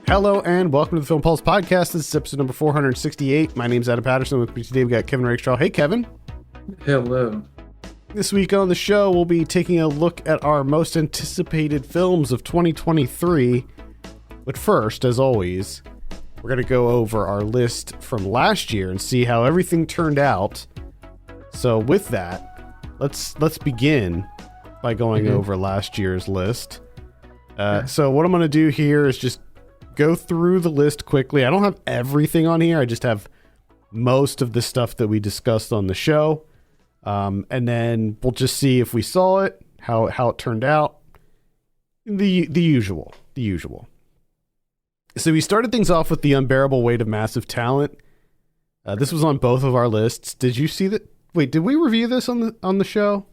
Hello and welcome to the Film Pulse Podcast. This is episode number 468. My name's Adam Patterson. With me today we got Kevin Rakestraw. Hey, Kevin. Hello. This week on the show, we'll be taking a look at our most anticipated films of 2023. But first, as always, we're going to go over our list from last year and see how everything turned out. So with that, let's begin by going over last year's list. So what I'm going to do here is just go through the list quickly. I don't have everything on here. I just have most of the stuff that we discussed on the show. And then we'll just see if we saw it, how it turned out. The usual. So we started things off with The Unbearable Weight of Massive Talent. This was on both of our lists. Did you see that? Wait, did we review this on the show?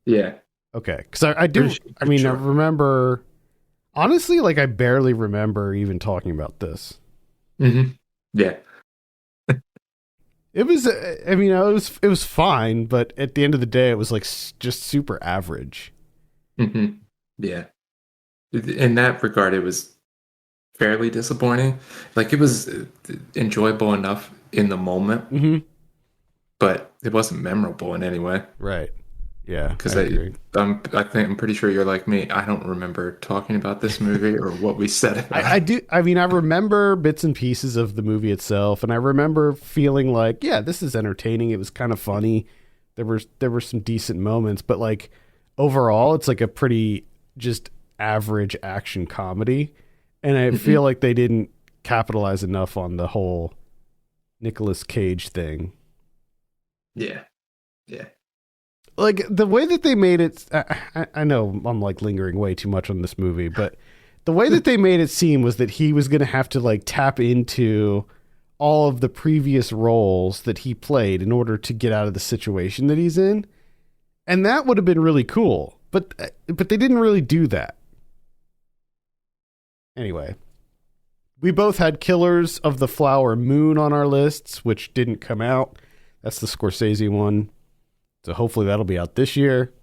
Yeah. Okay. Because I do. I mean, sure. I remember. Honestly, like, I barely remember even talking about this. Mm-hmm. Yeah. It was, I mean, it was fine, but at the end of the day, it was, like, just super average. Mm-hmm. Yeah. In that regard, it was fairly disappointing. Like, it was enjoyable enough in the moment, but it wasn't memorable in any way. Right. Yeah, because I'm pretty sure you're like me. I don't remember talking about this movie or what we said. I do. I mean, I remember bits and pieces of the movie itself, and I remember feeling like, yeah, this is entertaining. It was kind of funny. There were some decent moments, but like overall, it's like a pretty just average action comedy, and I feel like they didn't capitalize enough on the whole Nicolas Cage thing. Yeah. Yeah. Like, the way that they made it, I know I'm, like, lingering way too much on this movie, but the way that they made it seem was that he was going to have to, like, tap into all of the previous roles that he played in order to get out of the situation that he's in. And that would have been really cool. But they didn't really do that. Anyway, we both had Killers of the Flower Moon on our lists, which didn't come out. That's the Scorsese one. So hopefully that'll be out this year.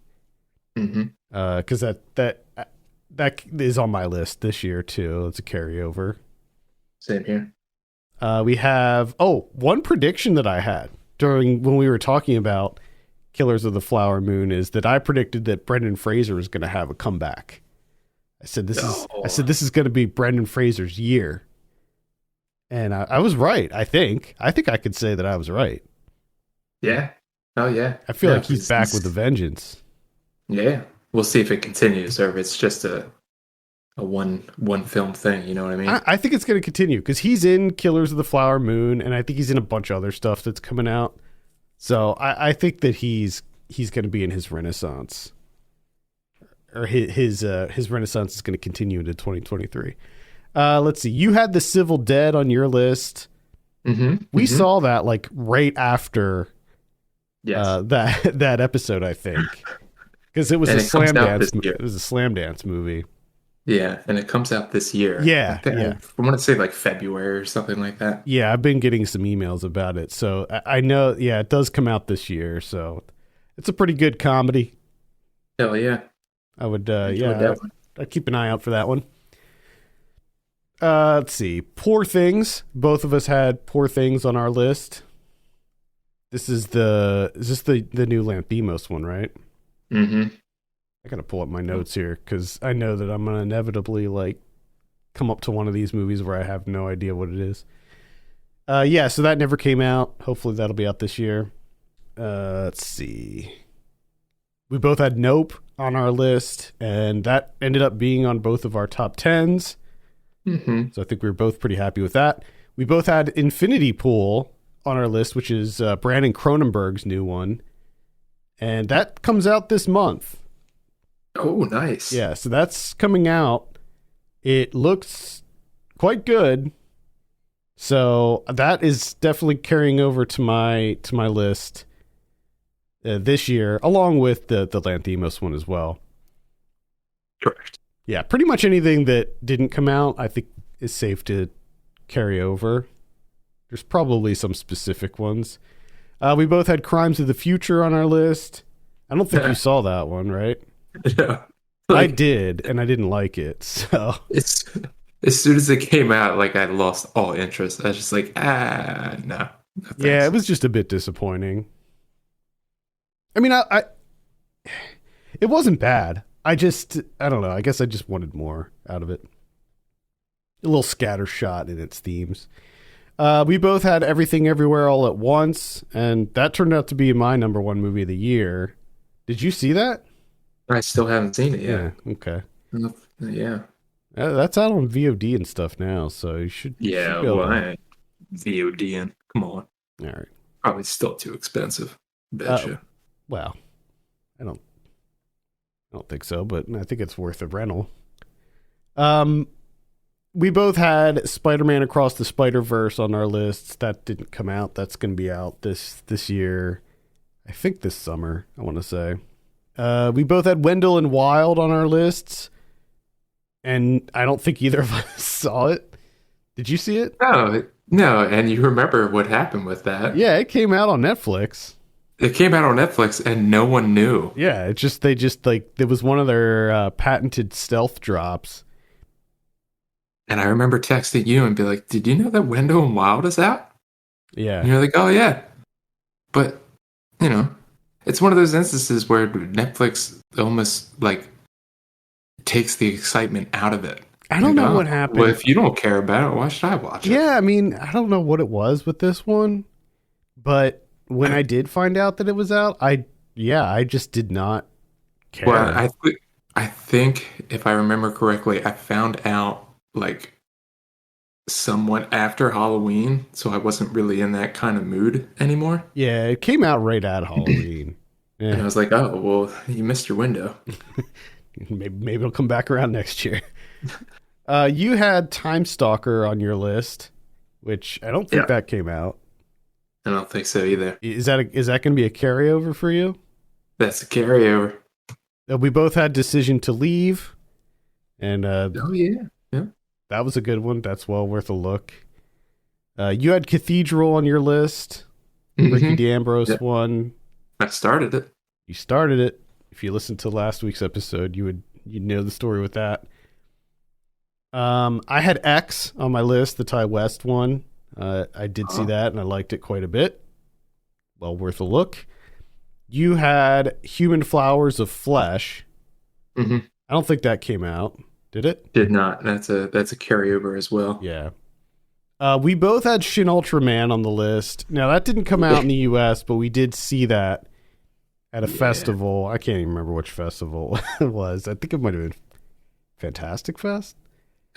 Because that is on my list this year too. It's a carryover. Same here. We have one prediction that I had when we were talking about Killers of the Flower Moon is that I predicted that Brendan Fraser is going to have a comeback. I said this is going to be Brendan Fraser's year, and I was right. I think I could say that I was right. Yeah. Oh, yeah. I feel like he's back with a vengeance. Yeah. We'll see if it continues or if it's just a one film thing. You know what I mean? I think it's going to continue because he's in Killers of the Flower Moon, and I think he's in a bunch of other stuff that's coming out. So I think that he's going to be in his renaissance. Or his renaissance is going to continue into 2023. Let's see. You had The Civil Dead on your list. We saw that, like, right after... Yes. That episode, I think, because it was a slam dance. It was a slam dance movie. Yeah, and it comes out this year. Yeah, I want to say like February or something like that. Yeah, I've been getting some emails about it, so I know. Yeah, it does come out this year, so it's a pretty good comedy. Hell yeah! I would. I'd keep an eye out for that one. Let's see. Poor Things. Both of us had Poor Things on our list. Is this the new Lanthimos one, right? I gotta pull up my notes here because I know that I'm gonna inevitably like come up to one of these movies where I have no idea what it is. So that never came out. Hopefully that'll be out this year. Let's see. We both had Nope on our list, and that ended up being on both of our top 10s. So I think we were both pretty happy with that. We both had Infinity Pool on our list, which is Brandon Cronenberg's new one, and that comes out this month. Oh, nice. Yeah, so that's coming out. It looks quite good, so that is definitely carrying over to my list this year, along with the Lanthimos one as well. Correct. Yeah, pretty much anything that didn't come out, I think, is safe to carry over. There's probably some specific ones. We both had Crimes of the Future on our list. I don't think you saw that one, right? Yeah. I did, and I didn't like it. So as soon as it came out, like I lost all interest. I was just like, no Yeah, it thanks. was just a bit disappointing. I mean, it wasn't bad. I don't know. I guess I just wanted more out of it. A little scattershot in its themes. We both had Everything Everywhere All at Once, and that turned out to be my number one movie of the year. Did you see that? I still haven't seen it Yeah. yet. Okay. Yeah. That's out on VOD and stuff now, so you should Yeah, be able well, to. I ain't VODing. Come on. All right. Probably still too expensive. Betcha. Well, I don't think so, but I think it's worth a rental. We both had Spider-Man Across the Spider-Verse on our lists. That didn't come out. That's going to be out this year. I think this summer, I want to say. We both had Wendell and Wild on our lists, and I don't think either of us saw it. Did you see it? No, and you remember what happened with that. Yeah, it came out on Netflix. It came out on Netflix and no one knew. Yeah, they just like, it was one of their patented stealth drops. And I remember texting you and be like, did you know that Wendell and Wild is out? Yeah. And you're like, oh yeah. But, it's one of those instances where Netflix almost like takes the excitement out of it. I don't know what happened. Well, if you don't care about it, why should I watch it? Yeah, I mean, I don't know what it was with this one, but when I did find out that it was out, I just did not care. Well, I think if I remember correctly, I found out like somewhat after Halloween, so I wasn't really in that kind of mood anymore. Yeah, it came out right at Halloween. Yeah. And I was like, oh, well, you missed your window. maybe it'll come back around next year. You had Time Stalker on your list, which I don't think that came out. I don't think so either. Is that going to be a carryover for you? That's a carryover. We both had Decision to Leave, and oh yeah, that was a good one. That's well worth a look. You had Cathedral on your list. Mm-hmm. Ricky D'Ambrose one. I started it. You started it. If you listened to last week's episode, you'd know the story with that. I had X on my list, the Ty West one. I did see that, and I liked it quite a bit. Well worth a look. You had Human Flowers of Flesh. Mm-hmm. I don't think that came out. Did it? Did not. That's a carryover as well. Yeah. We both had Shin Ultraman on the list. Now, that didn't come out in the U.S., but we did see that at a festival. I can't even remember which festival it was. I think it might have been Fantastic Fest.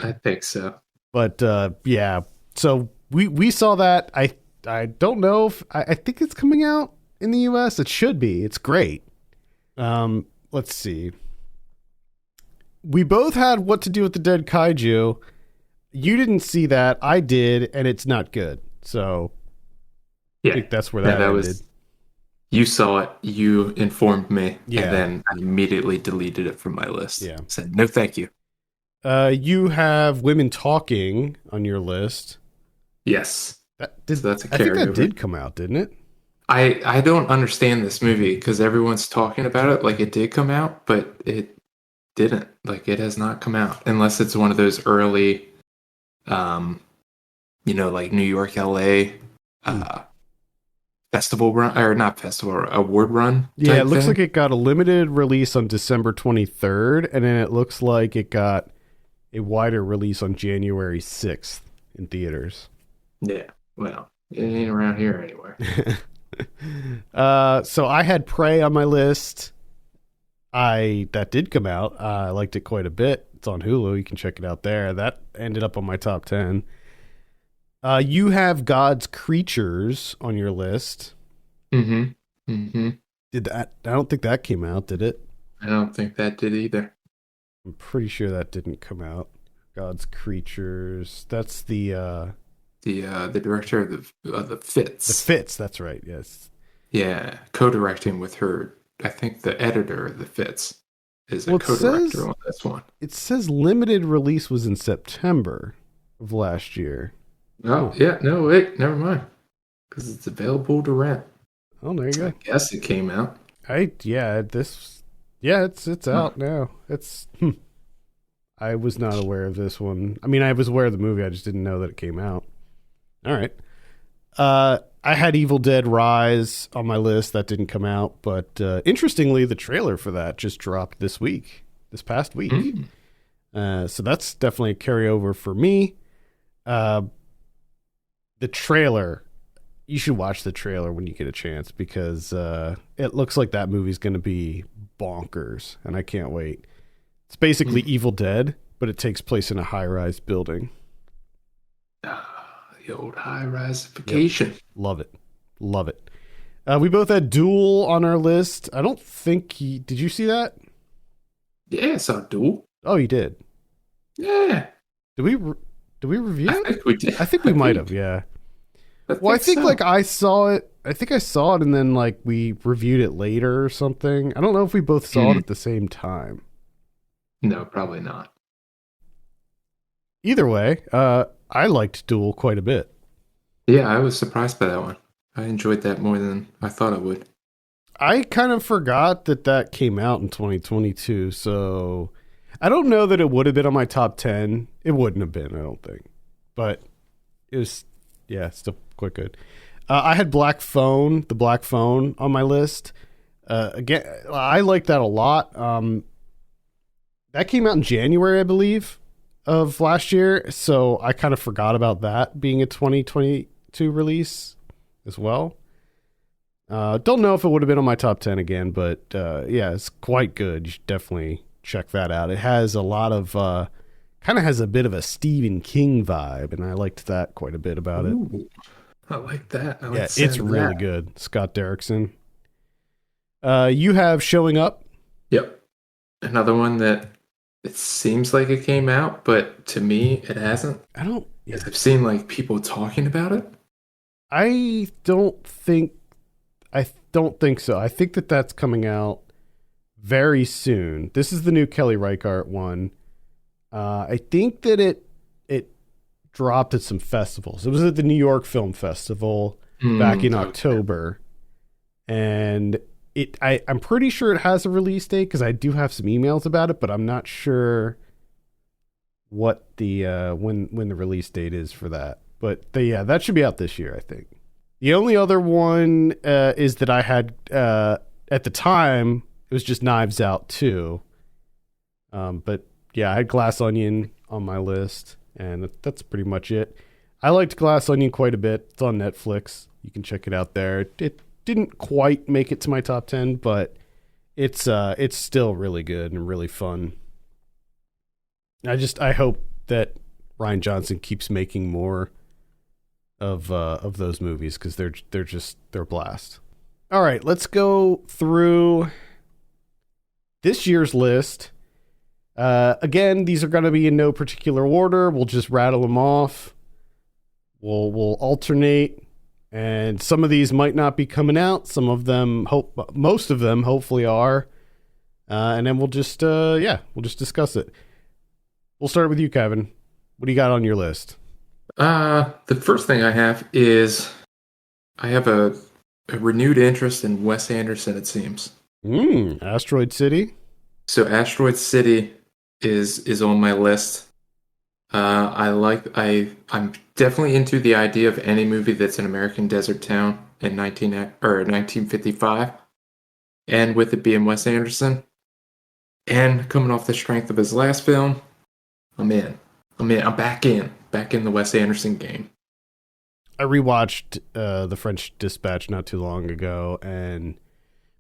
I think so. But, yeah. So we saw that. I don't know if... I think it's coming out in the U.S. It should be. It's great. Let's see. We both had What to Do with the Dead Kaiju. You didn't see that. I did, and it's not good. So I think that's where that ended. You saw it. You informed me. Yeah. And then I immediately deleted it from my list. Yeah. Said, no, thank you. You have Women Talking on your list. Yes. So that's a carryover. I think that did come out, didn't it? I don't understand this movie because everyone's talking about it like it did come out, but it didn't. Like, it has not come out unless it's one of those early, like New York, LA, festival run, or not festival, award run. Yeah, it looks like it got a limited release on December 23rd, and then it looks like it got a wider release on January 6th in theaters. Yeah, well, it ain't around here anywhere. So I had Prey on my list. That did come out. I liked it quite a bit. It's on Hulu. You can check it out there. That ended up on my top 10. You have God's Creatures on your list. Mm-hmm. Mm-hmm. Did that? I don't think that came out, did it? I don't think that did either. I'm pretty sure that didn't come out. God's Creatures. That's the director of the Fits. The Fits. That's right. Yes. Yeah, co-directing with her. I think the editor of the Fits is a co-director on this one. It says limited release was in September of last year. Oh, yeah. No, wait. Never mind. Because it's available to rent. Oh, there you go. I guess it came out. It's out now. It's I was not aware of this one. I mean, I was aware of the movie. I just didn't know that it came out. All right. I had Evil Dead Rise on my list. That didn't come out. But interestingly, the trailer for that just dropped this past week. So that's definitely a carryover for me. The trailer, you should watch the trailer when you get a chance because it looks like that movie's going to be bonkers, and I can't wait. It's basically Evil Dead, but it takes place in a high-rise building. The old high-rise-ification. Yep. Love it. We both had Duel on our list. I don't think did you see that? Yeah, I saw Duel. Oh, you did? Yeah. Did we review it? I think we did. I think we might have, yeah. I think so. Like I saw it. I think I saw it and then like we reviewed it later or something. I don't know if we both saw it at the same time. No, probably not. Either way, I liked Duel quite a bit. Yeah, I was surprised by that one. I enjoyed that more than I thought I would. I kind of forgot that came out in 2022, so I don't know that it would have been on my top 10. It wouldn't have been, I don't think. But it was, yeah, still quite good. I had the Black Phone on my list. Again, I like that a lot. That came out in January, I believe, of last year. So I kind of forgot about that being a 2022 release as well. Don't know if it would have been on my top 10 again, but yeah, it's quite good. You should definitely check that out. It has a lot of, kind of has a bit of a Stephen King vibe, and I liked that quite a bit about it. I like that. It's really good. Scott Derrickson. You have Showing Up. Yep. Another one that it seems like it came out, but to me, it hasn't. I've seen like people talking about it. I don't think so. I think that's coming out very soon. This is the new Kelly Reichardt one. I think that it dropped at some festivals. It was at the New York Film Festival back in October. And I'm pretty sure it has a release date because I do have some emails about it, but I'm not sure what the when the release date is for that. But that should be out this year, I think. The only other one is that I had at the time, it was just Knives Out 2. But yeah, I had Glass Onion on my list, and that's pretty much it. I liked Glass Onion quite a bit. It's on Netflix. You can check it out there. It didn't quite make it to my top 10, but it's still really good and really fun. I hope that Rian Johnson keeps making more of those movies because they're a blast. All right, let's go through this year's list. Again, these are going to be in no particular order. We'll just rattle them off. We'll alternate. And some of these might not be coming out. Some of them, most of them, hopefully are. And then we'll just discuss it. We'll start with you, Kevin. What do you got on your list? The first thing I have is I have a renewed interest in Wes Anderson. It seems. Asteroid City. So Asteroid City is on my list. I'm definitely into the idea of any movie that's an American desert town in 1955, and with it being Wes Anderson, and coming off the strength of his last film, I'm in. I'm back in the Wes Anderson game. I rewatched The French Dispatch not too long ago, and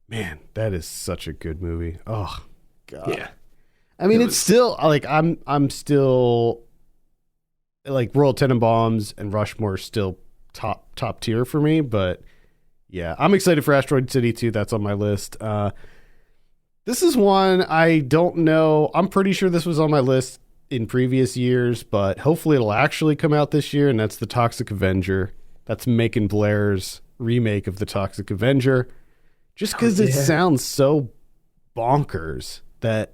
man, that is such a good movie. Oh God. Yeah. I mean, it's still like I'm still like Royal Tenenbaums and Rushmore still top tier for me, but yeah, I'm excited for Asteroid City too. That's on my list. This is one I don't know. I'm pretty sure this was on my list in previous years, but hopefully it'll actually come out this year, and that's The Toxic Avenger. That's Macon Blair's remake of The Toxic Avenger. Just because it sounds so bonkers that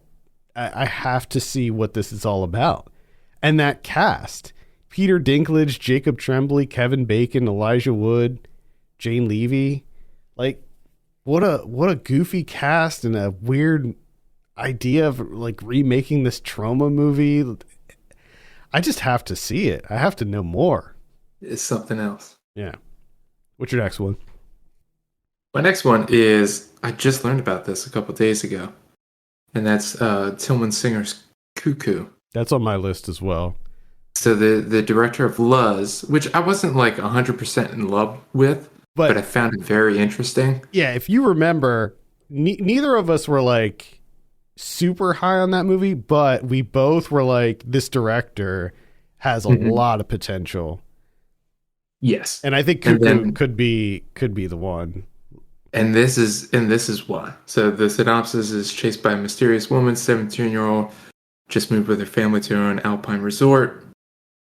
I have to see what this is all about. And that cast, Peter Dinklage, Jacob Tremblay, Kevin Bacon, Elijah Wood, Jane Levy, like what a goofy cast and a weird idea of like remaking this Trauma movie. I just have to see it. I have to know more. It's something else. Yeah. What's your next one? My next one is, I just learned about this a couple days ago, and that's Tillman Singer's Cuckoo. That's on my list as well. So the director of Luz, which I wasn't like 100% in love with, but I found it very interesting. Yeah, if you remember, neither of us were like super high on that movie, but we both were like, this director has a lot of potential. Yes, and I think Cuckoo could be the one. And this is why. So the synopsis is: chased by a mysterious woman, 17-year-old, just moved with her family to an alpine resort,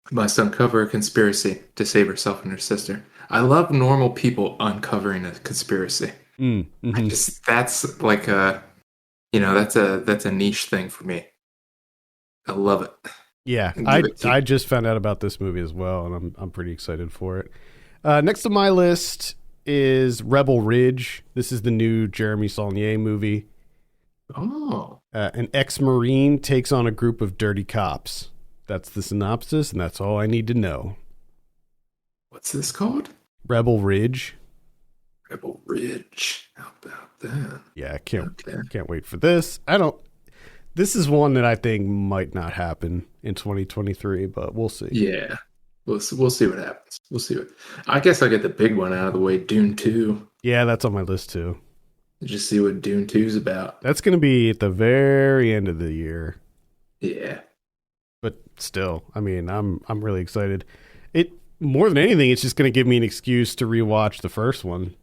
must uncover a conspiracy to save herself and her sister. I love normal people uncovering a conspiracy. Mm-hmm. That's like that's a niche thing for me. I love it. Yeah, I just found out about this movie as well, and I'm pretty excited for it. Next on my list is Rebel Ridge. This is the new Jeremy Saulnier movie. Oh. An ex-Marine takes on a group of dirty cops. That's the synopsis, and that's all I need to know. What's this called? Rebel Ridge. Rebel Ridge. How about that? Yeah, I can't wait for this. This is one that I think might not happen in 2023, but we'll see. Yeah. We'll see what happens. We'll see what. I guess I'll get the big one out of the way, Dune 2. Yeah, that's on my list too. Just see what Dune 2 is about. That's going to be at the very end of the year. Yeah. But still, I mean, I'm really excited. It more than anything, it's just going to give me an excuse to rewatch the first one.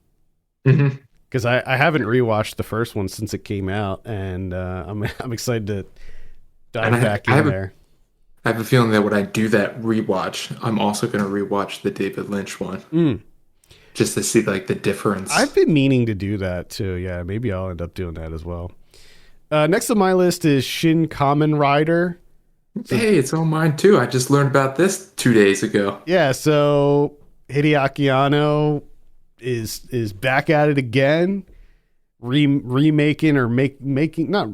Mm-hmm. Because I haven't rewatched the first one since it came out, and I'm excited to dive back in there. I have a feeling that when I do that rewatch, I'm also going to rewatch the David Lynch one. Just to see like the difference. I've been meaning to do that too. Yeah, maybe I'll end up doing that as well. Next on my list is Shin Kamen Rider. Hey, it's on mine too. I just learned about this 2 days ago. Yeah, so Hideaki Anno is back at it again, remaking or making not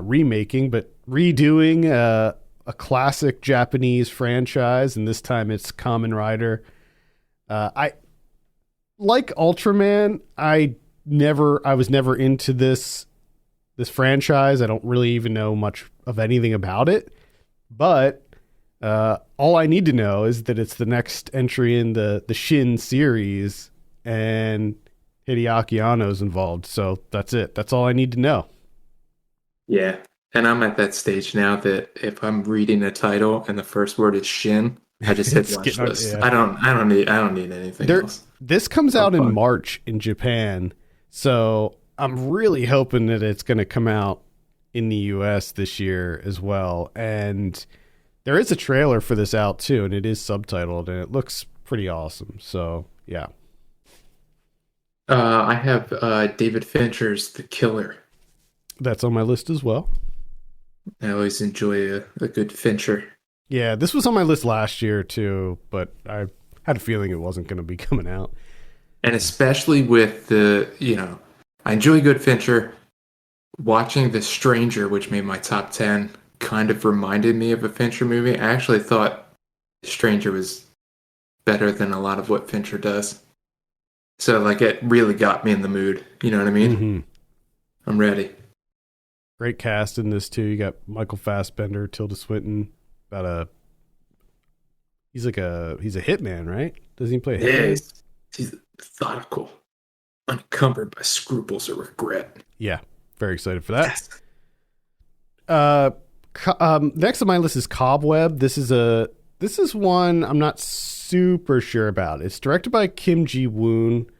remaking, but redoing a classic Japanese franchise, and this time it's Kamen Rider. I like Ultraman. I was never into this franchise. I don't really even know much of anything about it, but all I need to know is that it's the next entry in the Shin series, and Hideaki Anno's involved. So that's it. That's all I need to know. Yeah. And I'm at that stage now that if I'm reading a title and the first word is Shin, I just hit watch list. Yeah. I don't need anything else. This comes out in March in Japan, so I'm really hoping that it's going to come out in the US this year as well. And there is a trailer for this out too, and it is subtitled, and it looks pretty awesome. So yeah. I have David Fincher's The Killer. That's on my list as well. I always enjoy a good Fincher. Yeah, this was on my list last year too, but I had a feeling it wasn't going to be coming out. And especially with I enjoy good Fincher. Watching The Stranger, which made my top 10, kind of reminded me of a Fincher movie. I actually thought The Stranger was better than a lot of what Fincher does. So, like, it really got me in the mood. You know what I mean? Mm-hmm. I'm ready. Great cast in this, too. You got Michael Fassbender, Tilda Swinton. He's a hitman, right? Doesn't he play a hitman? Yeah, he's methodical, unencumbered by scruples or regret. Yeah, very excited for that. Yes. Next on my list is Cobweb. This is one I'm not super sure about. It's directed by Kim Ji-woon,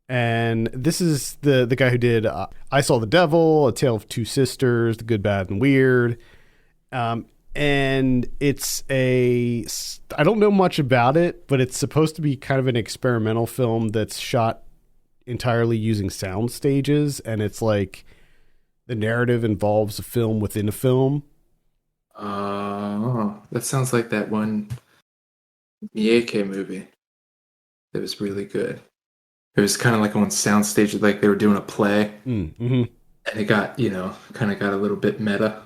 and this is the guy who did I Saw the Devil, A Tale of Two Sisters, The Good, Bad, and Weird. And I don't know much about it, but it's supposed to be kind of an experimental film that's shot entirely using sound stages, and it's like the narrative involves a film within a film. That sounds like that one Miyake movie that was really good. It was kind of like on soundstage, like they were doing a play, mm-hmm. And it got, kind of got a little bit meta.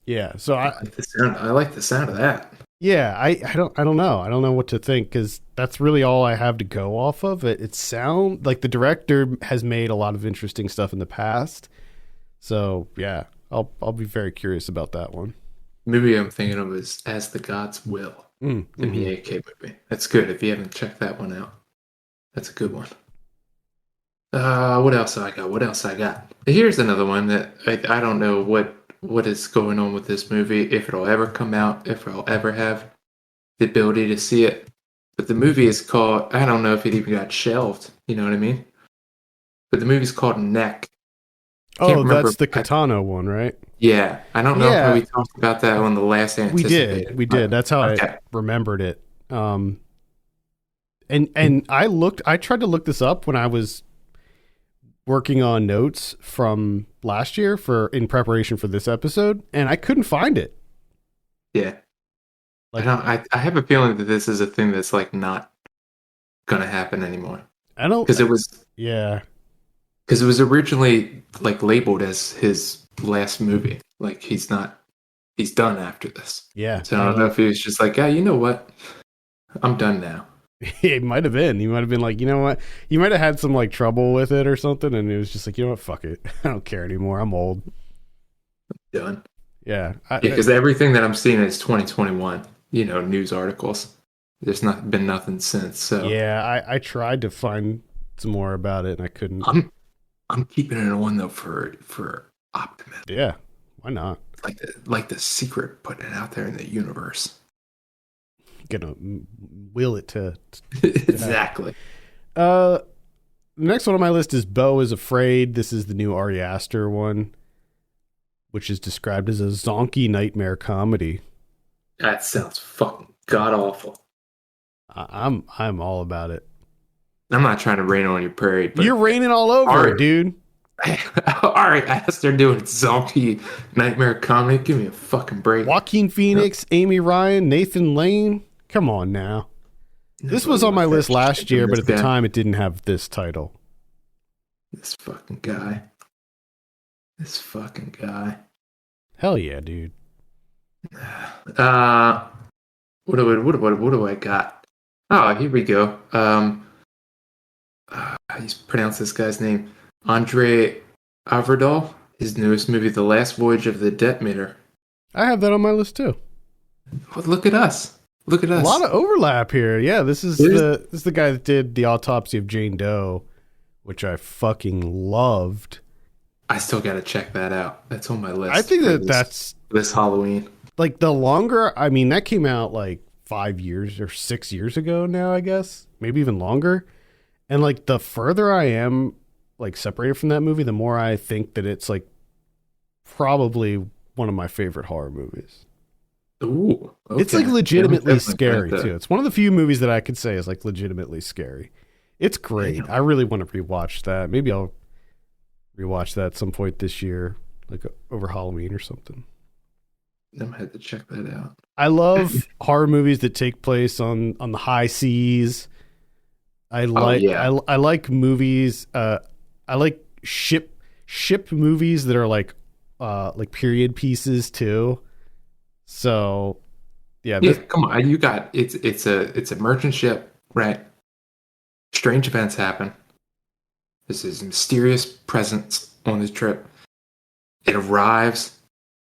Yeah. So I like the sound. I like the sound of that. Yeah, I don't know. I don't know what to think because that's really all I have to go off of. It sound like the director has made a lot of interesting stuff in the past. So yeah, I'll be very curious about that one. Movie I'm thinking of is As the Gods Will, the Miike movie. That's good if you haven't checked that one out. That's a good one. What else I got? What else I got? Here's another one that I don't know what is going on with this movie, if it'll ever come out, if I'll ever have the ability to see it. But the movie is called, I don't know if it even got shelved, you know what I mean? But the movie's called Neck. Oh, that's the Katana one, right? Yeah. I don't know if we talked about that on the last Anticipated. We did. That's how I remembered it. And I tried to look this up when I was working on notes from last year in preparation for this episode, and I couldn't find it. Yeah. I have a feeling that this is a thing that's like not gonna happen anymore. I don't, because it was because it was originally like labeled as his last movie. Like he's done after this. Yeah. So I don't know if he was just like, you know what, I'm done now. It might have been. He might have been like, you know what? You might have had some like trouble with it or something, and it was just like, you know what? Fuck it. I don't care anymore. I'm old. I'm done. Yeah. Because everything that I'm seeing is 2021. News articles. There's not been nothing since. So yeah, I tried to find some more about it, and I couldn't. I'm keeping it on though for optimism. Yeah, why not? Like the secret, putting it out there in the universe. Gonna will it to exactly. The next one on my list is Beau is Afraid. This is the new Ari Aster one, which is described as a zonky nightmare comedy. That sounds fucking god awful. I'm all about it. I'm not trying to rain on your parade, but you're raining all over it, dude. Ari Aster doing zonky nightmare comedy. Give me a fucking break. Joaquin Phoenix, Amy Ryan, Nathan Lane. Come on now. This was on my list last year, but at the time it didn't have this title. This fucking guy. Hell yeah, dude. What do I got? Oh, here we go. You pronounce this guy's name. Andre Averdal. His newest movie, The Last Voyage of the Detonator. I have that on my list too. Well, look at us. A lot of overlap here. Yeah, this is the guy that did The Autopsy of Jane Doe, which I fucking loved. I still got to check that out. That's on my list. I think that's this Halloween. Like that came out like 5 years or 6 years ago now, I guess. Maybe even longer. And like the further I am like separated from that movie, the more I think that it's like probably one of my favorite horror movies. Ooh, okay. It's like legitimately scary too. It's one of the few movies that I could say is like legitimately scary. It's great. I really want to rewatch that. Maybe I'll rewatch that at some point this year, like over Halloween or something. I'm gonna have to check that out. I love horror movies that take place on the high seas. I like movies. I like ship movies that are like period pieces too. So yeah, come on, you got it's a merchant ship, right? Strange events happen. This is mysterious presence on the trip. It arrives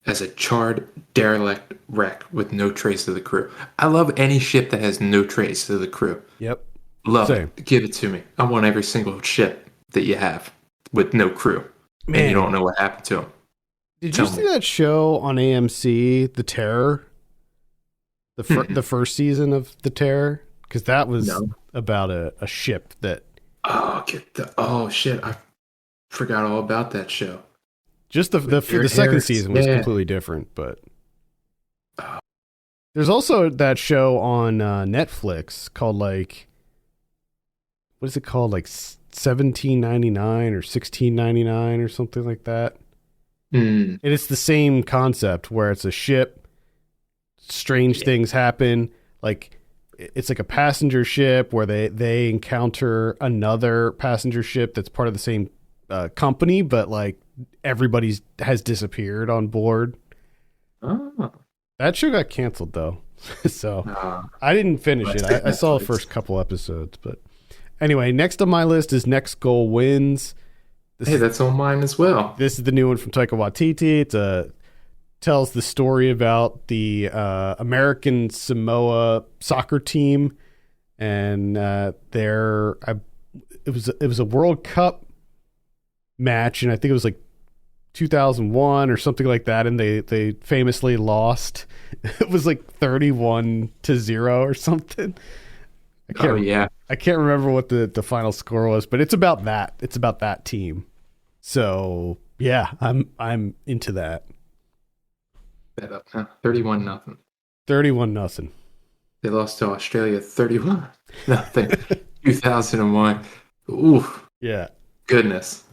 as a charred derelict wreck with no trace of the crew. I love any ship that has no trace of the crew. Yep. Love it. Give it to me. I want every single ship that you have with no crew. Man, and you don't know what happened to them. Did you see that show on AMC, The Terror? The first season of The Terror? Because that was about a ship that... Oh, shit. I forgot all about that show. Just the second season was completely different, but... There's also that show on Netflix called like... What is it called? Like $17.99 or $16.99 or something like that. And it's the same concept where it's a ship, strange things happen. Like it's like a passenger ship where they encounter another passenger ship that's part of the same company, but like everybody's has disappeared on board. Oh. That show got canceled though, so I didn't finish it. I saw the first couple episodes, but anyway, next on my list is Next Goal Wins. That's on mine as well. This is the new one from Taika Waititi. It tells the story about the American Samoa soccer team, and it was a World Cup match, and I think it was like 2001 or something like that, and they famously lost. It was like 31-0 or something. I can't remember what the final score was, but it's about that. It's about that team. So yeah, I'm into that. Bet up, huh? 31-0. 31-0. They lost to Australia 31-0. 2001. Ooh. Yeah. Goodness.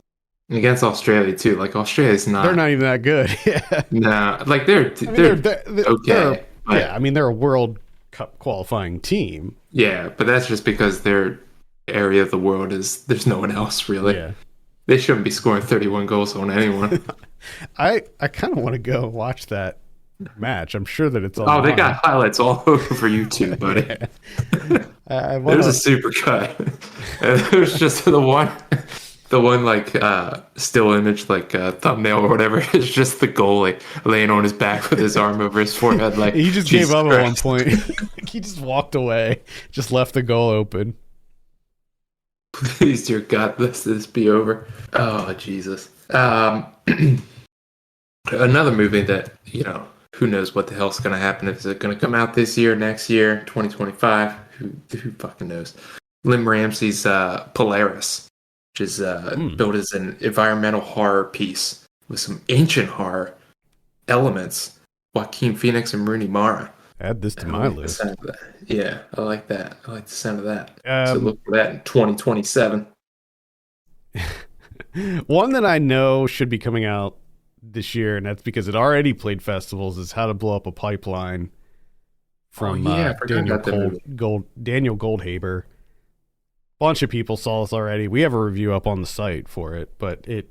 And against Australia too. Like Australia's not. They're not even that good. Yeah. No, like they're okay. Yeah, I mean they're a World Cup qualifying team. Yeah, but that's just because their area of the world there's no one else really. Yeah. They shouldn't be scoring 31 goals on anyone. I kind of want to go watch that match. I'm sure that it's all. Oh, they got highlights all over YouTube, buddy. There's a super cut. There's just the one like still image, like thumbnail or whatever. It's just the goalie laying on his back with his arm over his forehead. Like he just gave up at one point. He just walked away, just left the goal open. Please, dear God, let this be over. Oh, Jesus. Another movie that, who knows what the hell's going to happen. Is it going to come out this year, next year, 2025? Who fucking knows? Lynn Ramsey's Polaris, which is built as an environmental horror piece with some ancient horror elements. Joaquin Phoenix and Rooney Mara. Add this to my list. Yeah, I like that. I like the sound of that. So look for that in 2027. One that I know should be coming out this year, and that's because it already played festivals, is How to Blow Up a Pipeline from Daniel Goldhaber. Bunch of people saw this already. We have a review up on the site for it, but it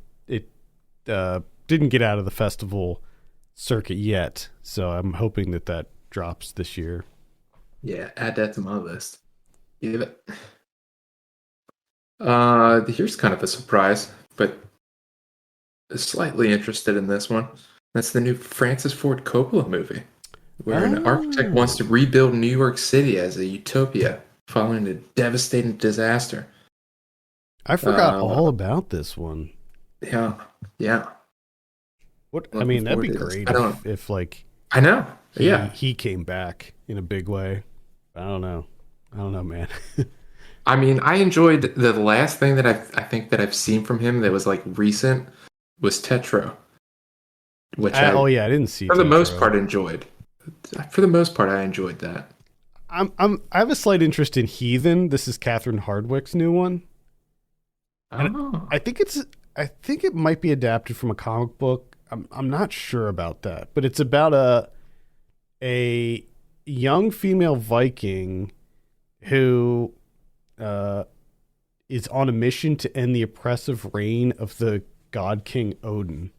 didn't get out of the festival circuit yet, so I'm hoping that drops this year. Yeah, add that to my list. Yeah. Here's kind of a surprise, but slightly interested in this one. That's the new Francis Ford Coppola movie, where an architect wants to rebuild New York City as a utopia following a devastating disaster. I forgot all about this one. Yeah. What? I mean, that'd be great if like. I know. He came back in a big way. I don't know, man. I mean, I enjoyed the last thing that I think that I've seen from him that was like recent was Tetro, which I didn't see. For the most part, enjoyed. For the most part, I enjoyed that. I have a slight interest in Heathen. This is Catherine Hardwicke's new one. Oh. I think it might be adapted from a comic book. I'm not sure about that, but it's about a young female Viking who is on a mission to end the oppressive reign of the god king Odin.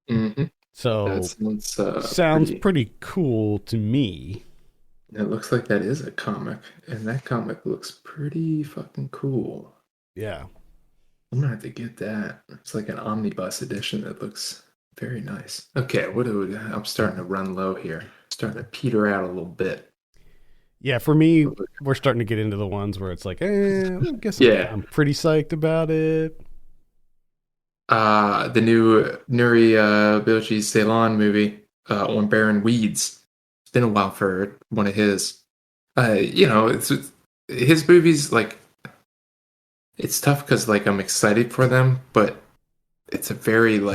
Mm-hmm. So sounds pretty cool to me. It looks like that is a comic, and that comic looks pretty fucking cool. Yeah. I'm gonna have to get that. It's like an omnibus edition that looks very nice. Okay, I'm starting to run low here. Starting to peter out a little bit. Yeah, for me, we're starting to get into the ones where it's like, I guess I'm pretty psyched about it. The new Nuri Bilge Ceylan movie on Baron Weeds. It's been a while for one of his. It's his movies, like, it's tough because, like, I'm excited for them, but it's a very, I'm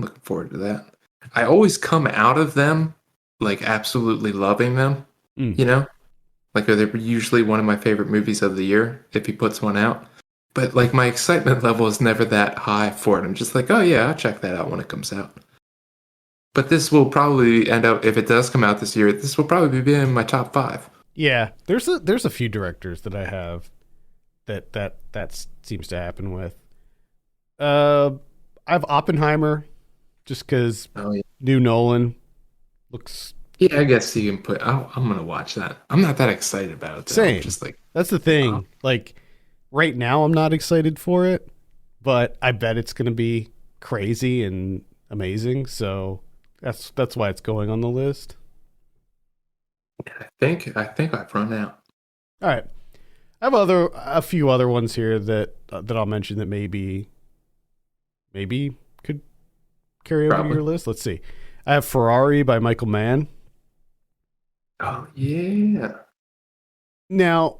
looking forward to that. I always come out of them, like, absolutely loving them, Like, they're usually one of my favorite movies of the year, if he puts one out. But, like, my excitement level is never that high for it. I'm just like, oh, yeah, I'll check that out when it comes out. But this will probably end up, if it does come out this year, this will probably be in my top 5. Yeah, there's a few directors that I have that seems to happen with. Uh, I have Oppenheimer, just because Oh yeah. new Nolan looks Yeah, I guess you can put. I'm gonna watch that. I'm not that excited about it though. I'm same. just like, That's the oh, thing. Like right now, I'm not excited for it, but I bet it's gonna be crazy and amazing. So that's why it's going on the list. I think I've run out. All right, I have a few other ones here that I'll mention that maybe could carry over to Probably. your list. Let's see. I have Ferrari by Michael Mann. Oh yeah. Now,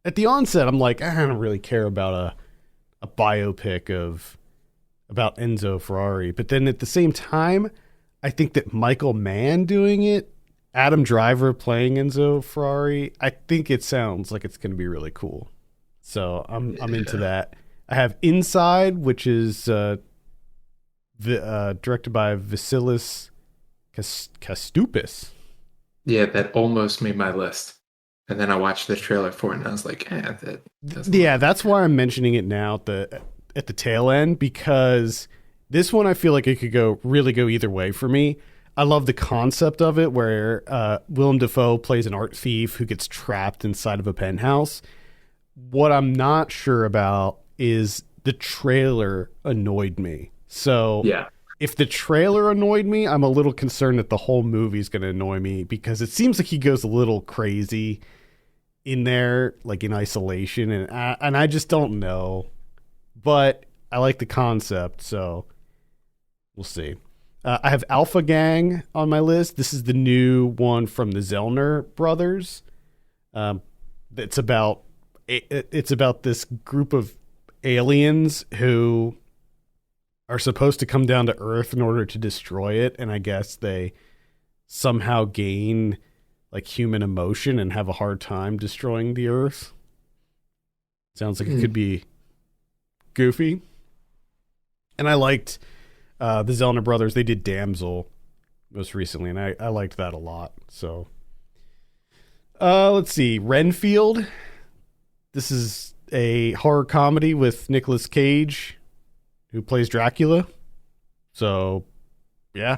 at the onset, I'm like, I don't really care about a biopic of about Enzo Ferrari. But then at the same time, I think that Michael Mann doing it, Adam Driver playing Enzo Ferrari, I think it sounds like it's going to be really cool. So I'm into Yeah. that. I have Inside, which is directed by Vasilis Kastupis. Yeah, that almost made my list. And then I watched the trailer for it and I was like, that doesn't Yeah, look that's why I'm mentioning it now at the tail end, because this one I feel like it could go either way for me. I love the concept of it, where Willem Dafoe plays an art thief who gets trapped inside of a penthouse. What I'm not sure about is the trailer annoyed me. So yeah. if the trailer annoyed me, I'm a little concerned that the whole movie is going to annoy me, because it seems like he goes a little crazy in there, like in isolation, and I just don't know. But I like the concept, so we'll see. I have Alpha Gang on my list. This is the new one from the Zellner brothers. Um, it's about it's about this group of aliens who are supposed to come down to Earth in order to destroy it, and I guess they somehow gain like human emotion and have a hard time destroying the Earth. Sounds like it could be goofy. And I liked the Zellner brothers. They did Damsel most recently, and I liked that a lot. So let's see. Renfield. This is a horror comedy with Nicolas Cage, who plays Dracula. So, yeah,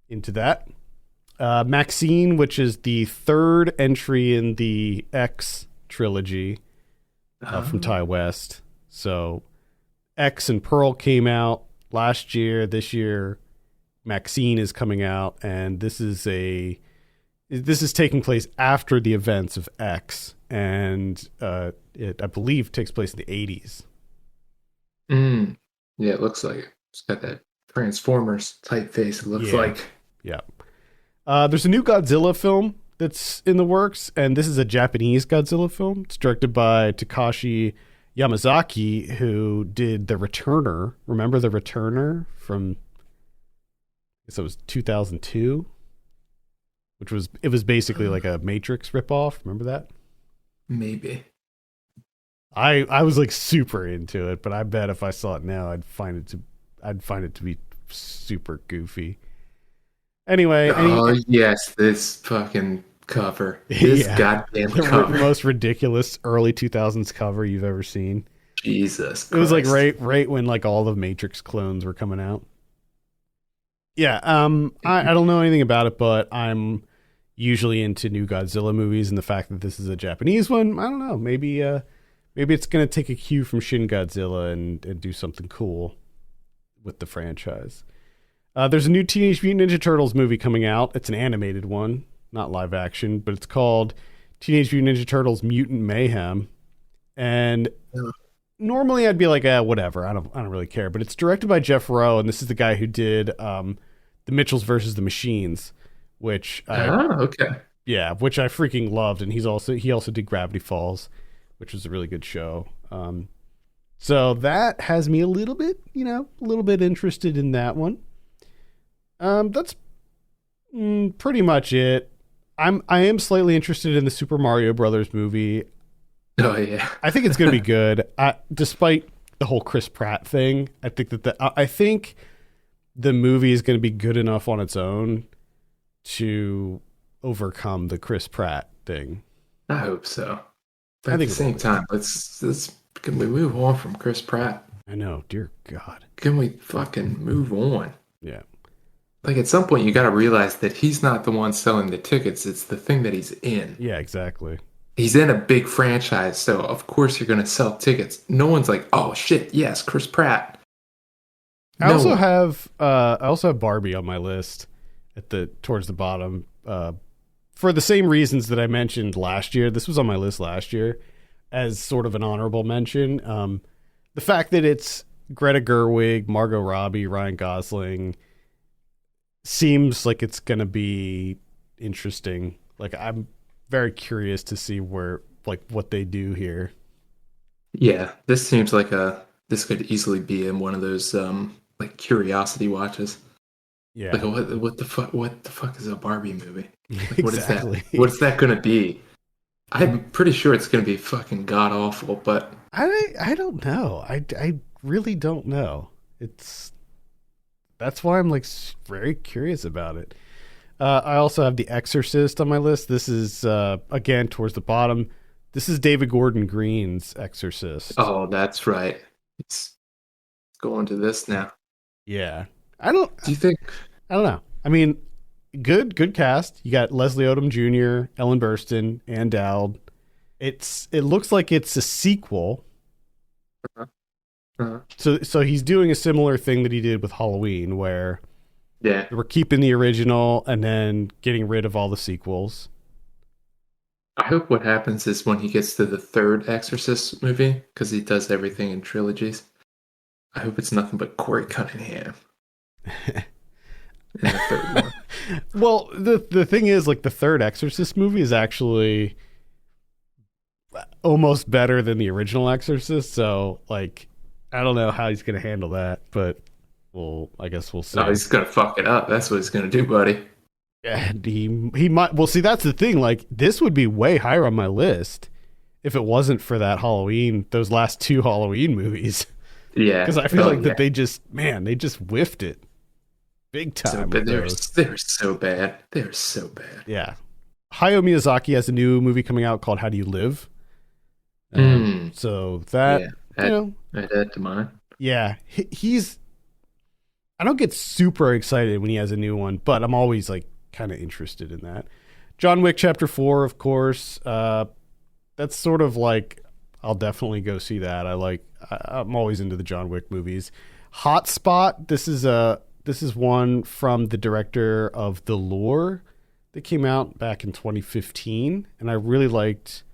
into that. Maxine, which is the third entry in the X trilogy from Ty West. So, X and Pearl came out last year. This year, Maxine is coming out, and this is taking place after the events of X, and it, I believe, takes place in the 80s. Yeah, it looks like it. It's got that Transformers type face, it looks Yeah, like. yeah. There's a new Godzilla film that's in the works, and this is a Japanese Godzilla film. It's directed by Takashi Yamazaki, who did The Returner. Remember The Returner from, I guess it was 2002, it was basically like a Matrix ripoff. Remember that? Maybe. I was like super into it, but I bet if I saw it now, I'd find it to be super goofy. Anyway, Oh, yes, this fucking cover. This yeah, goddamn the cover. most ridiculous early 2000s cover you've ever seen. Jesus Christ. It was like right when like all the Matrix clones were coming out. Yeah, I don't know anything about it, but I'm usually into new Godzilla movies, and the fact that this is a Japanese one, I don't know, maybe it's gonna take a cue from Shin Godzilla and do something cool with the franchise. There's a new Teenage Mutant Ninja Turtles movie coming out. It's an animated one, not live action, but it's called Teenage Mutant Ninja Turtles Mutant Mayhem. And normally I'd be like, whatever, I don't really care. But it's directed by Jeff Rowe, and this is the guy who did The Mitchells versus the Machines, which okay. which I freaking loved. And he also did Gravity Falls, which was a really good show. So that has me a little bit interested in that one. That's pretty much it. I am slightly interested in the Super Mario Brothers movie. Oh yeah. I think it's going to be good. Despite the whole Chris Pratt thing, I think the movie is going to be good enough on its own to overcome the Chris Pratt thing. I hope so. But I at think the same time, let's can we move on from Chris Pratt? I know, dear God. Can we fucking move on? Yeah. Like at some point, you got to realize that he's not the one selling the tickets. It's the thing that he's in. Yeah, exactly. He's in a big franchise, so of course you're going to sell tickets. No one's like, oh shit, yes, Chris Pratt. I also have Barbie on my list towards the bottom. For the same reasons that I mentioned last year. This was on my list last year as sort of an honorable mention. The fact that it's Greta Gerwig, Margot Robbie, Ryan Gosling seems like it's going to be interesting. Like, I'm very curious to see what they do here. Yeah, this seems like this could easily be in one of those like curiosity watches. Yeah. Like what the fuck is a Barbie movie? Like, Exactly. What is that gonna be? I'm pretty sure it's gonna be fucking god awful, but I don't know. I really don't know. That's why I'm like very curious about it. I also have The Exorcist on my list. This is again towards the bottom. This is David Gordon Green's Exorcist. Oh, that's right. It's going to this now. Yeah. Do you think? I don't know. I mean, good cast. You got Leslie Odom Jr., Ellen Burstyn, Ann Dowd. It looks like it's a sequel. So he's doing a similar thing that he did with Halloween, where we're keeping the original and then getting rid of all the sequels. I hope what happens is when he gets to the third Exorcist movie, because he does everything in trilogies, I hope it's nothing but Corey Cunningham. In the third one. Well, the thing is, like, the third Exorcist movie is actually almost better than the original Exorcist, so, like, I don't know how he's going to handle that, but I guess we'll see. No, he's going to fuck it up. That's what he's going to do, buddy. And he might. Well, see, that's the thing. Like, this would be way higher on my list if it wasn't for that those last two Halloween movies. Yeah, because I feel like that they just whiffed it big time. So they're so bad. They're so bad. Yeah, Hayao Miyazaki has a new movie coming out called How Do You Live? So that add that to mine. Yeah, he's. I don't get super excited when he has a new one, but I'm always like kind of interested in that. John Wick Chapter 4, of course. That's sort of like, I'll definitely go see that. I'm always into the John Wick movies. Hotspot. This is one from the director of The Lure that came out back in 2015, and I really liked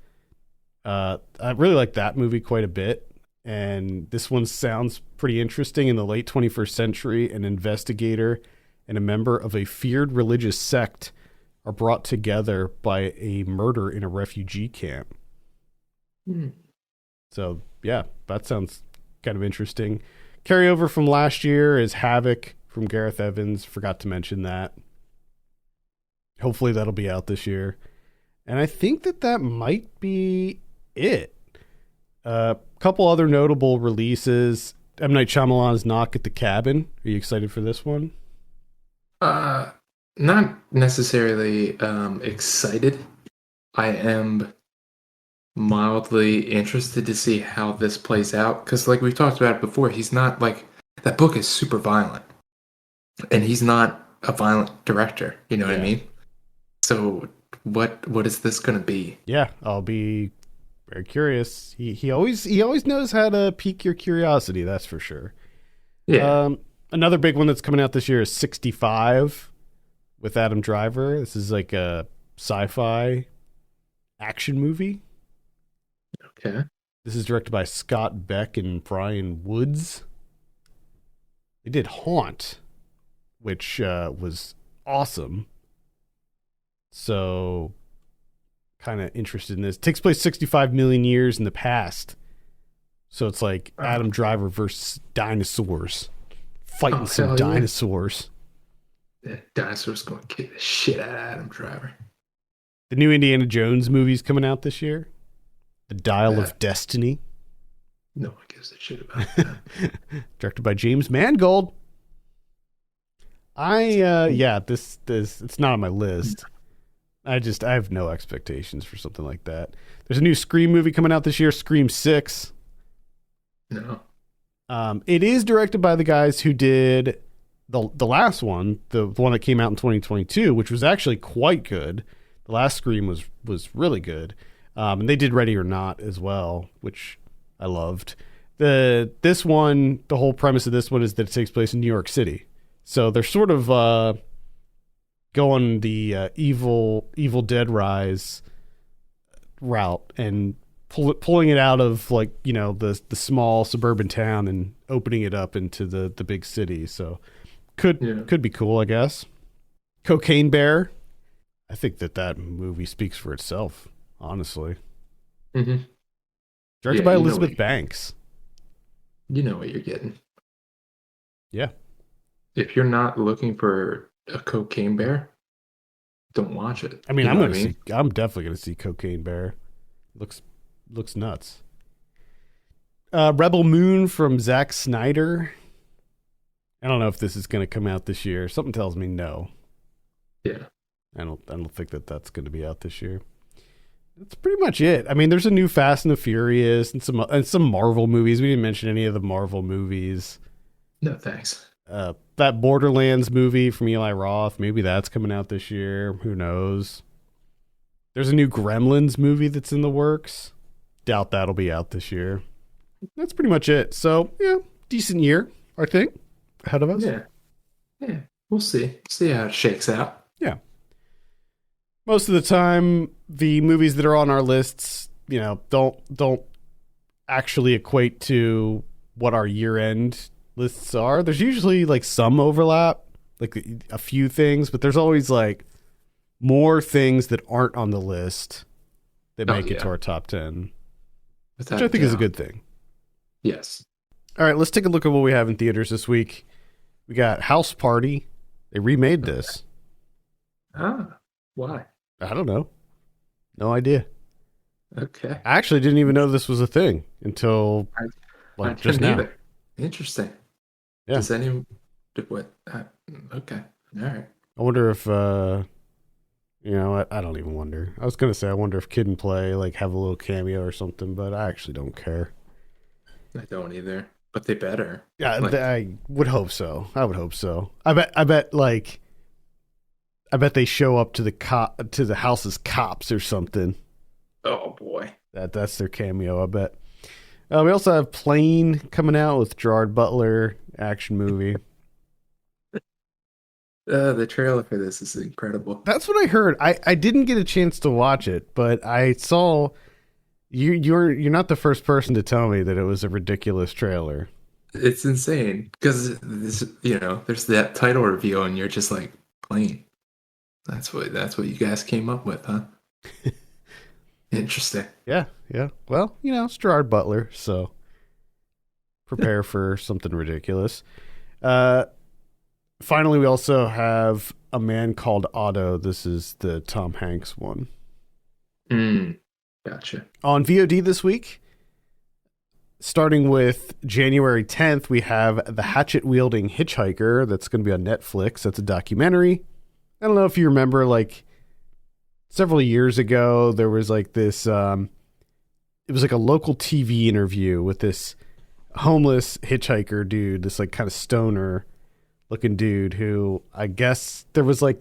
that movie quite a bit. And this one sounds pretty interesting. In the late 21st century, an investigator and a member of a feared religious sect are brought together by a murder in a refugee camp. So, yeah, that sounds kind of interesting. Carryover from last year is Havoc from Gareth Evans. Forgot to mention that. Hopefully that'll be out this year. And I think that might be it. Couple other notable releases. M. Night Shyamalan's Knock at the Cabin. Are you excited for this one? Not necessarily excited. I am mildly interested to see how this plays out, because like we've talked about it before, he's not like, that book is super violent, and he's not a violent director. You know what I mean? So what is this going to be? Yeah, I'll be very curious. He always knows how to pique your curiosity, that's for sure. Yeah. Another big one that's coming out this year is 65 with Adam Driver. This is like a sci-fi action movie. Okay. This is directed by Scott Beck and Brian Woods. They did Haunt, which was awesome. So kind of interested in this. It takes place 65 million years in the past. So it's like Adam Driver versus dinosaurs. Fighting some dinosaurs. The dinosaurs going to kick the shit out of Adam Driver. The new Indiana Jones movie's coming out this year. The Dial of Destiny. No one gives a shit about that. Directed by James Mangold. This it's not on my list. I have no expectations for something like that. There's a new Scream movie coming out this year, Scream 6. No. It is directed by the guys who did the last one, the one that came out in 2022, which was actually quite good. The last Scream was really good. And they did Ready or Not as well, which I loved. This one, the whole premise of this one is that it takes place in New York City. So they're sort of going the Evil Dead Rise route and pulling it out of the small suburban town and opening it up into the big city. So could be cool, I guess. Cocaine Bear. I think that movie speaks for itself, honestly. Mm-hmm. Directed by Elizabeth Banks. You know what you're getting. Yeah. If you're not looking for a Cocaine Bear, don't watch it. I mean, I'm definitely gonna see Cocaine Bear. Looks nuts. Rebel Moon from Zack Snyder. I don't know if this is gonna come out this year. Something tells me no. Yeah. I don't think that's gonna be out this year. That's pretty much it. I mean, there's a new Fast and the Furious and some Marvel movies. We didn't mention any of the Marvel movies. No, thanks. That Borderlands movie from Eli Roth, maybe that's coming out this year. Who knows? There's a new Gremlins movie that's in the works. Doubt that'll be out this year. That's pretty much it. So, yeah, decent year, I think, ahead of us. Yeah. We'll see. See how it shakes out. Yeah. Most of the time, the movies that are on our lists, don't actually equate to what our year-end lists are. There's usually some overlap, a few things, but there's always more things that aren't on the list that make it to our top 10, which I think is a good thing. Yes. All right, let's take a look at what we have in theaters this week. We got House Party. They remade this. Why? I don't know. No idea. Okay. I actually didn't even know this was a thing until just now. Either. Interesting. Yeah. Does anyone do what? Okay. All right. I wonder if I don't even wonder. I was gonna say I wonder if Kid and Play have a little cameo or something, but I actually don't care. I don't either. But they better. Yeah, I would hope so. I would hope so. I bet they show up to the house's cops or something. Oh boy. That's their cameo, I bet. We also have Plane coming out with Gerard Butler, action movie. The trailer for this is incredible. That's what I heard. I didn't get a chance to watch it, but I saw you're not the first person to tell me that it was a ridiculous trailer. It's insane because this, there's that title reveal and you're just like, Plane. That's what you guys came up with, huh? Interesting. Yeah. Well, it's Gerard Butler, so prepare for something ridiculous. Finally, we also have A Man Called Otto. This is the Tom Hanks one. Gotcha. On VOD this week, starting with January 10th, we have The Hatchet-Wielding Hitchhiker. That's going to be on Netflix. That's a documentary. I don't know if you remember, several years ago, there was this, it was a local TV interview with this homeless hitchhiker dude, this kind of stoner looking dude who I guess there was I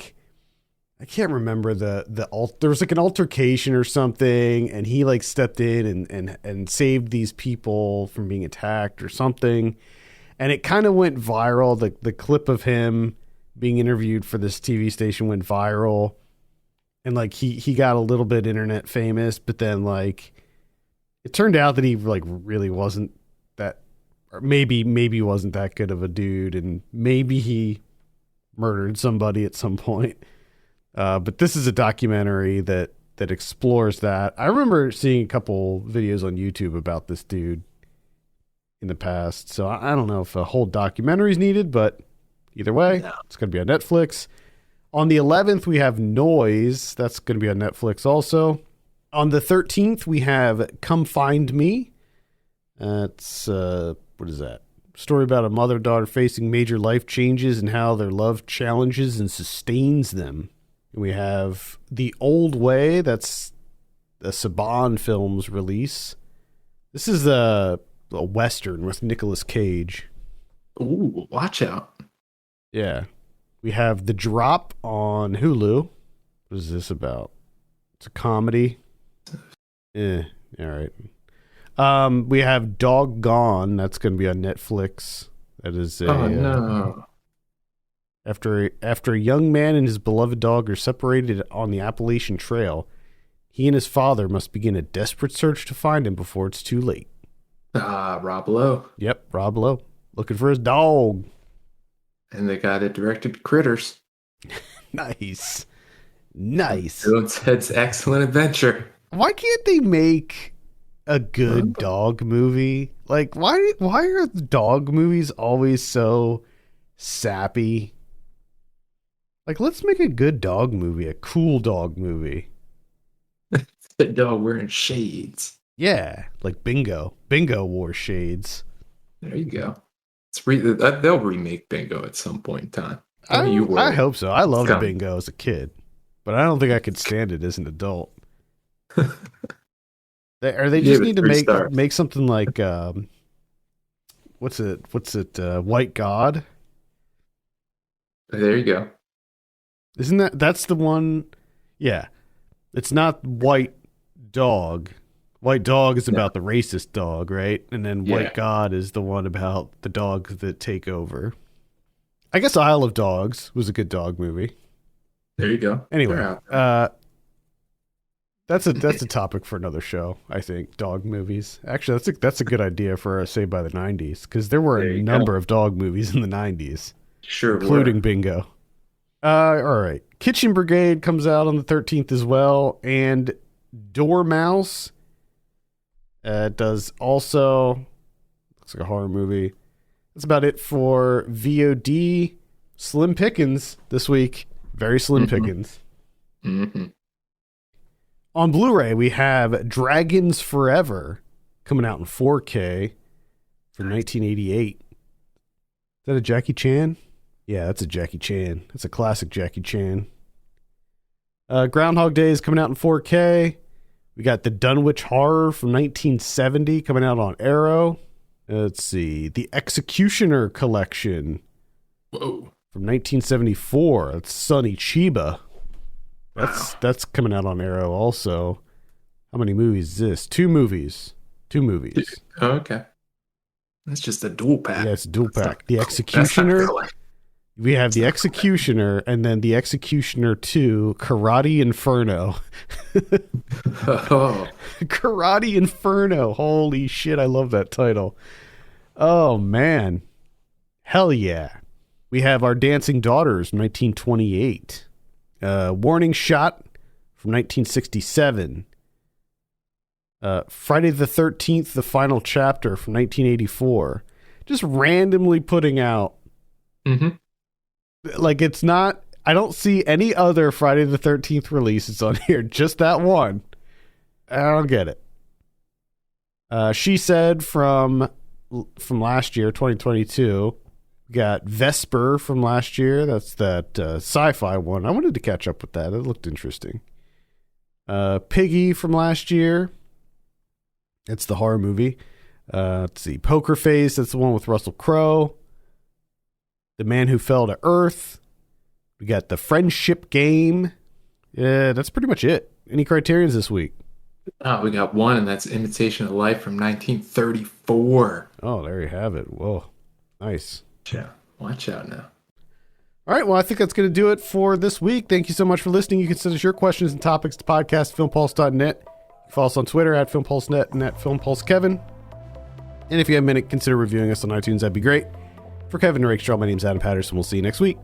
can't remember there was an altercation or something, and he stepped in and saved these people from being attacked or something. And it kind of went viral. The clip of him being interviewed for this TV station went viral, and he got a little bit internet famous, but then it turned out that he really wasn't that, or maybe wasn't that good of a dude, and maybe he murdered somebody at some point. But this is a documentary that explores that. I remember seeing a couple videos on YouTube about this dude in the past, so I don't know if a whole documentary is needed, but either way, It's going to be on Netflix. On the 11th, we have Noise. That's going to be on Netflix also. On the 13th, we have Come Find Me. That's, what is that? Story about a mother-daughter facing major life changes and how their love challenges and sustains them. And we have The Old Way. That's a Saban Films release. This is a Western with Nicolas Cage. Ooh, watch out. Yeah. We have The Drop on Hulu. What is this about? It's a comedy. All right. We have Doggone. That's going to be on Netflix. That is a... Oh, no. After a young man and his beloved dog are separated on the Appalachian Trail, he and his father must begin a desperate search to find him before it's too late. Rob Lowe. Yep, Rob Lowe. Looking for his dog. And they got it directed to Critters. Nice. Nice. Bill and Ted's Excellent Adventure. Why can't they make a good dog movie? Like, why are dog movies always so sappy? Like, let's make a good dog movie, a cool dog movie. The dog wearing shades. Yeah, like Bingo. Bingo wore shades. There you go. They'll remake Bingo at some point in time. I hope so. I loved Bingo as a kid, but I don't think I could stand it as an adult. They just need to make something like what's it? White God. There you go. Isn't that's the one? Yeah, it's not White Dog. White Dog is about the racist dog, right? And then White God is the one about the dogs that take over. I guess Isle of Dogs was a good dog movie. There you go. Anyway, that's a topic for another show. I think dog movies. Actually, that's a good idea for a Saved by the 90s, because there were a number of dog movies in the 90s, sure, including Bingo. All right, Kitchen Brigade comes out on the 13th as well, and Dormouse does also. Looks like a horror movie. That's about it for VOD. Slim pickings this week. Very slim pickings. Mm-hmm. On Blu-ray, we have Dragons Forever coming out in 4K from 1988. Is that a Jackie Chan? Yeah, that's a Jackie Chan. That's a classic Jackie Chan. Groundhog Day is coming out in 4K. We got The Dunwich Horror from 1970 coming out on Arrow. Let's see. The Executioner Collection. Whoa. From 1974. That's Sonny Chiba. That's coming out on Arrow also. How many movies is this? 2 movies. 2 movies. Oh, okay. That's just a dual pack. Yeah, it's a dual pack. The Executioner. We have The Executioner and then The Executioner 2, Karate Inferno. Oh. Karate Inferno. Holy shit, I love that title. Oh, man. Hell yeah. We have Our Dancing Daughters, 1928. Warning Shot from 1967. Friday the 13th, The Final Chapter from 1984. Just randomly putting out. Mm-hmm. Like, it's not, I don't see any other Friday the 13th releases on here. Just that one. I don't get it. She Said from last year, 2022. We got Vesper from last year. That's that sci-fi one. I wanted to catch up with that. It looked interesting. Piggy from last year. It's the horror movie. Let's see. Poker Face. That's the one with Russell Crowe. The Man Who Fell to Earth. We got The Friendship Game. Yeah, that's pretty much it. Any criterions this week? Oh, we got one, and that's Imitation of Life from 1934. Oh, there you have it. Whoa. Nice. Yeah, watch out now. All right, well, I think that's going to do it for this week. Thank you so much for listening. You can send us your questions and topics to podcast@filmpulse.net. Follow us on Twitter @FilmPulseNet and @FilmPulseKevin. And if you have a minute, consider reviewing us on iTunes. That'd be great. For Kevin Rakestraw, my name's Adam Patterson. We'll see you next week.